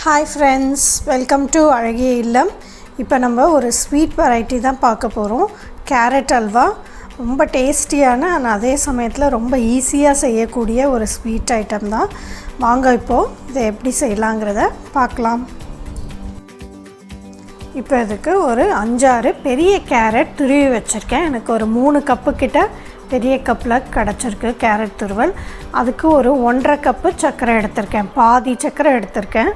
Hi friends, welcome to Azhagiya Illam. இப்போ நம்ம ஒரு ஸ்வீட் வெரைட்டி தான் பார்க்க போகிறோம். கேரட் அல்வா ரொம்ப டேஸ்டியான ஆனால் அதே சமயத்தில் ரொம்ப ஈஸியாக செய்யக்கூடிய ஒரு ஸ்வீட் ஐட்டம் தான். வாங்க இப்போது இதை எப்படி செய்யலாங்கிறத பார்க்கலாம். இப்போ இதுக்கு ஒரு 5-6 பெரிய கேரட் துருவி வச்சுருக்கேன். எனக்கு ஒரு 3 கப்பு கிட்ட பெரிய கப்பில் கிடச்சிருக்கு கேரட் துருவல். அதுக்கு ஒரு 1.5 கப்பு சர்க்கரை எடுத்திருக்கேன். பாதி சர்க்கரை எடுத்திருக்கேன்.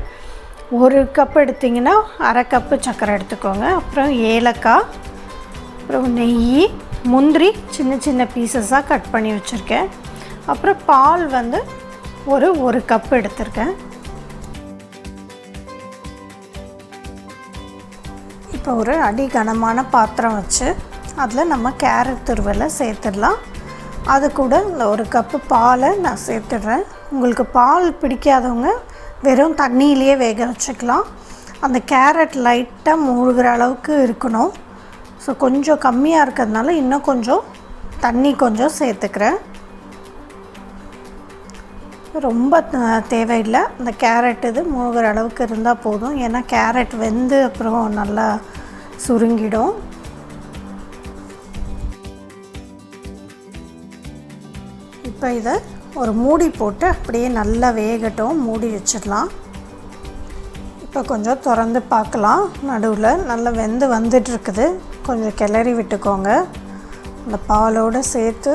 1 கப் எடுத்திங்கன்னா அரை கப்பு சர்க்கரை எடுத்துக்கோங்க. அப்புறம் ஏலக்காய், அப்புறம் நெய், முந்திரி சின்ன சின்ன பீசஸாக கட் பண்ணி வச்சுருக்கேன். அப்புறம் பால் வந்து ஒரு கப் எடுத்திருக்கேன். இப்போ ஒரு அடி கனமான பாத்திரம் வச்சு அதில் நம்ம கேரட் துருவலை சேர்த்துடலாம். அது கூட இந்த 1 கப்பு பாலை நான் சேர்த்துடுறேன். உங்களுக்கு பால் பிடிக்காதவங்க வெறும் தண்ணியிலேயே வேக வச்சுக்கலாம். அந்த கேரட் லைட்டாக மூழ்கிற அளவுக்கு இருக்கணும். ஸோ கொஞ்சம் கம்மியாக இருக்கிறதுனால இன்னும் கொஞ்சம் தண்ணி கொஞ்சம் சேர்த்துக்கிறேன். ரொம்ப தேவையில்லை. அந்த கேரட் இது மூழ்கிற அளவுக்கு இருந்தால் போதும். ஏன்னா கேரட் வெந்து அப்புறம் நல்லா சுருங்கிடும். இப்போ இதை ஒரு மூடி போட்டு அப்படியே நல்லா வேகட்டும். மூடி வச்சிடலாம். இப்போ கொஞ்சம் திறந்து பார்க்கலாம். நடுவில் நல்லா வெந்து வந்துட்டுருக்குது. கொஞ்சம் கிளறி விட்டுக்கோங்க. அந்த பாலோடு சேர்த்து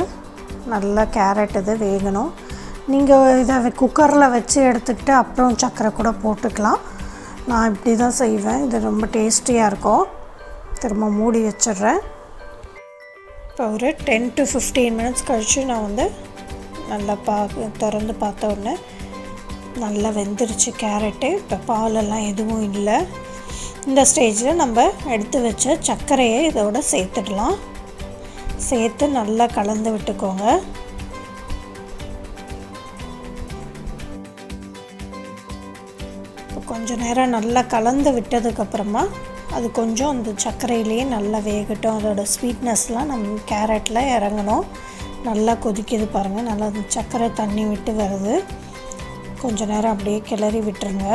நல்லா கேரட் இது வேகணும். நீங்கள் இதை குக்கரில் வச்சு எடுத்துக்கிட்டு அப்புறம் சர்க்கரை கூட போட்டுக்கலாம். நான் இப்படி தான் செய்வேன். இது ரொம்ப டேஸ்டியாக இருக்கும். திரும்ப மூடி வச்சிடுறேன். இப்போ ஒரு 10 to 15 மினிட்ஸ் கழித்து நான் வந்து நல்லா திறந்து பார்த்த உடனே நல்லா வெந்துருச்சு கேரட்டு. இப்போ பாலெல்லாம் எதுவும் இல்லை. இந்த ஸ்டேஜில் நம்ம எடுத்து வச்ச சர்க்கரையை இதோட சேர்த்துடலாம். சேர்த்து நல்லா கலந்து விட்டுக்கோங்க. இப்போ கொஞ்சம் நேரம் நல்லா கலந்து விட்டதுக்கப்புறமா அது கொஞ்சம் அந்த சர்க்கரையிலேயே நல்லா வேகட்டும். அதோட ஸ்வீட்னஸ்லாம் நம்ம கேரட்டில் இறங்கணும். நல்லா கொதிக்குது பாருங்கள். நல்லா அந்த சர்க்கரை தண்ணி விட்டு வருது. கொஞ்சம் நேரம் அப்படியே கிளறி விட்டுருங்க.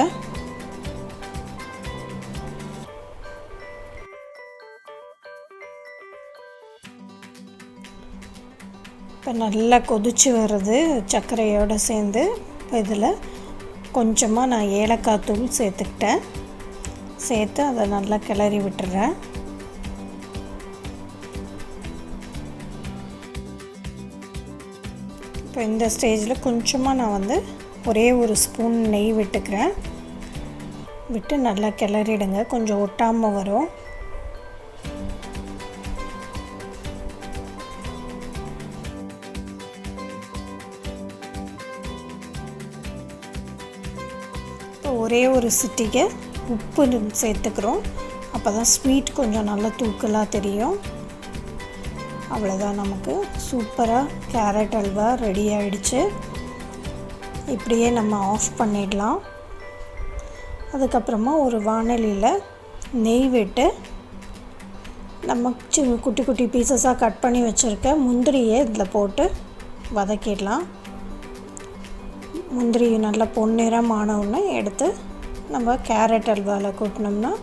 இப்போ நல்லா கொதிச்சு வருது சர்க்கரையோடு சேர்ந்து. இதில் கொஞ்சமாக நான் ஏலக்காய் தூள் சேர்த்துக்கிட்டேன். சேர்த்து அதை நல்லா கிளறி விட்டுறேன். இப்போ இந்த ஸ்டேஜில் கொஞ்சமாக நான் வந்து ஒரே ஒரு ஸ்பூன் நெய் விட்டுக்கிறேன். விட்டு நல்லா கிளறிடுங்க. கொஞ்சம் ஒட்டாமல் வரும். இப்போ ஒரே ஒரு சிட்டிகை உப்பு சேர்த்துக்கிறோம். அப்போ தான் ஸ்வீட் கொஞ்சம் நல்லா தூக்கலாக தெரியும். அவ்வளோதான், நமக்கு சூப்பராக கேரட் அல்வா ரெடி ஆகிடுச்சு. இப்படியே நம்ம ஆஃப் பண்ணிடலாம். அதுக்கப்புறமா ஒரு வாணலியில் நெய் விட்டு நம்ம குட்டி குட்டி பீசஸாக கட் பண்ணி வச்சுருக்க முந்திரியை இதில் போட்டு வதக்கிடலாம். முந்திரி நல்லா பொன்னிறம் ஆனவுடனே எடுத்து நம்ம கேரட் அல்வாவில் கொட்டினோம்னா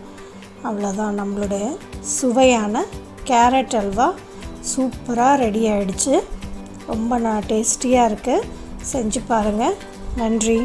அவ்வளோதான், நம்மளுடைய சுவையான கேரட் அல்வா சூப்பராக ரெடி ஆகிடுச்சு. ரொம்ப டேஸ்டியாக இருக்குது. செஞ்சு பாருங்கள். நன்றி.